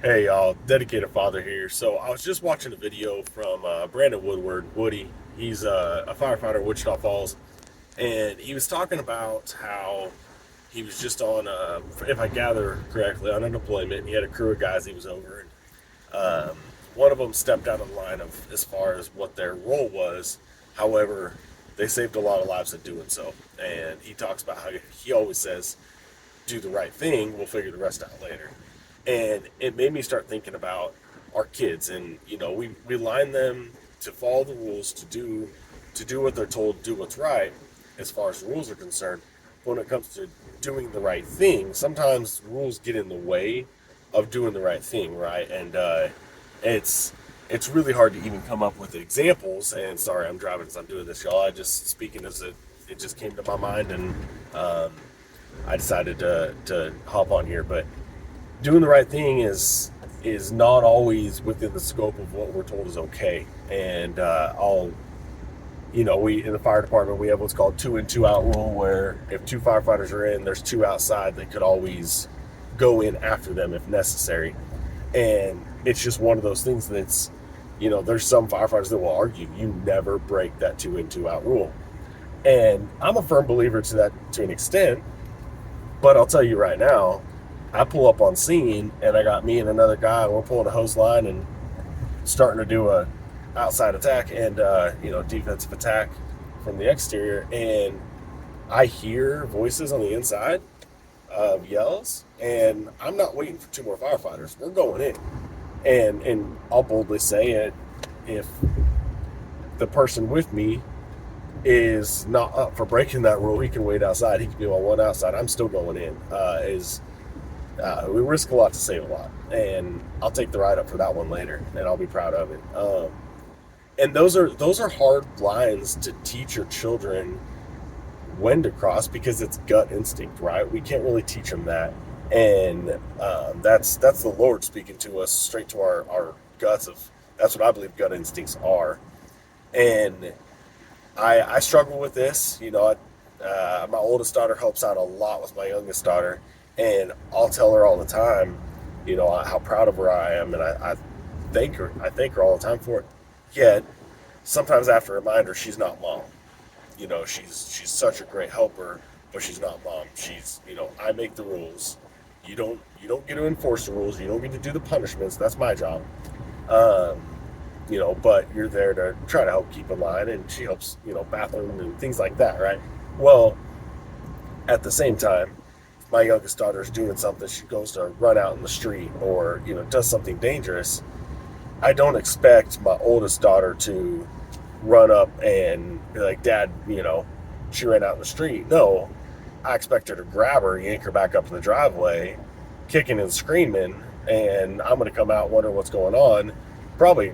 Hey y'all, dedicated father here. So I was just watching a video from Brandon Woodward, Woody. He's a firefighter in Wichita Falls, and he was talking about how he was just on, if I gather correctly, on unemployment. He had a crew of guys he was over, and one of them stepped out of the line of as far as what their role was. However, they saved a lot of lives in doing so. And he talks about how he always says, "Do the right thing. We'll figure the rest out later." And it made me start thinking about our kids, and we line them to follow the rules, to do what they're told, do what's right as far as the rules are concerned. But when it comes to doing the right thing, sometimes rules get in the way of doing the right thing, right? And it's it's really hard to even come up with examples. And sorry, I'm driving as I'm doing this, y'all. I just speaking as it just came to my mind, and um, I decided to hop on here. But doing the right thing is not always within the scope of what we're told is okay. And we in the fire department we have what's called two in two out rule, where if two firefighters are in, there's two outside that could always go in after them if necessary. And it's just one of those things that's, there's some firefighters that will argue you never break that two in two out rule. And I'm a firm believer to that to an extent, but I'll tell you right now, I pull up on scene and I got me and another guy, and we're pulling a hose line and starting to do a outside attack and defensive attack from the exterior, and I hear voices on the inside of yells, and I'm not waiting for two more firefighters. We're going in, and I'll boldly say it: if the person with me is not up for breaking that rule, he can wait outside. He can be on one outside. I'm still going in. Is We risk a lot to save a lot, and I'll take the write up for that one later, and I'll be proud of it. And those are hard lines to teach your children when to cross, because it's gut instinct, right? We can't really teach them that, and that's the Lord speaking to us straight to our guts. Of That's what I believe gut instincts are, and I struggle with this. My oldest daughter helps out a lot with my youngest daughter, and I'll tell her all the time, how proud of her I am, and I thank her all the time for it. Yet sometimes I have to remind her she's not mom. She's such a great helper, but she's not mom. I make the rules. You don't get to enforce the rules. You don't get to do the punishments. That's my job. Um, but you're there to try to help keep in line, and she helps, bathroom and things like that, right? Well, at the same time, if my youngest daughter is doing something, she goes to run out in the street or, does something dangerous, I don't expect my oldest daughter to run up and be like, "Dad, she ran out in the street." No, I expect her to grab her, yank her back up in the driveway, kicking and screaming, and I'm going to come out wondering what's going on. Probably,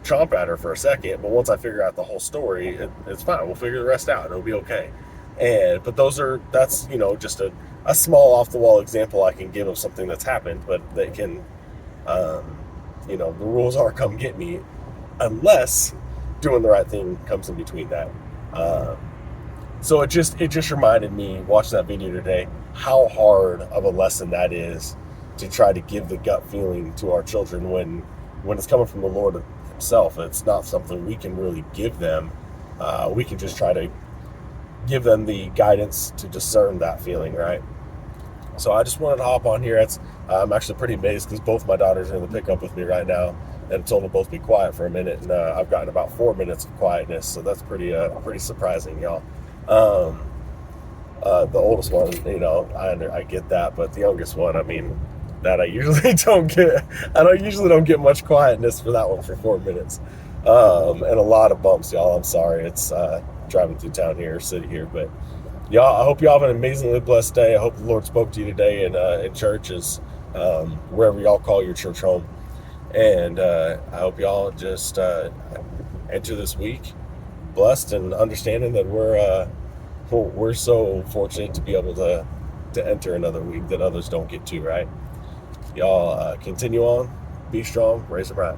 chomp at her for a second, but once I figure out the whole story, it's fine. We'll figure the rest out. It'll be okay. But that's just a small off the wall example I can give of something that's happened, but that can, um, the rules are come get me, unless doing the right thing comes in between that. Um, so it just reminded me watching that video today how hard of a lesson that is, to try to give the gut feeling to our children when it's coming from the Lord Himself. It's not something we can really give them. We can just try to give them the guidance to discern that feeling, right? So I just wanted to hop on here. I'm actually pretty amazed because both my daughters are in the pickup with me right now, and told them both be quiet for a minute, and I've gotten about 4 minutes of quietness, so that's pretty surprising, y'all. Um, the oldest one, I get that, but the youngest one, I mean, that I usually don't get. I don't usually don't get much quietness for that one for 4 minutes, and a lot of bumps, y'all. I'm sorry, it's driving through town here, city here, but y'all, I hope y'all have an amazingly blessed day. I hope the Lord spoke to you today in churches, wherever y'all call your church home, and I hope y'all just enter this week blessed and understanding that we're so fortunate to be able to enter another week that others don't get to, right? Y'all continue on, be strong, raise a bride.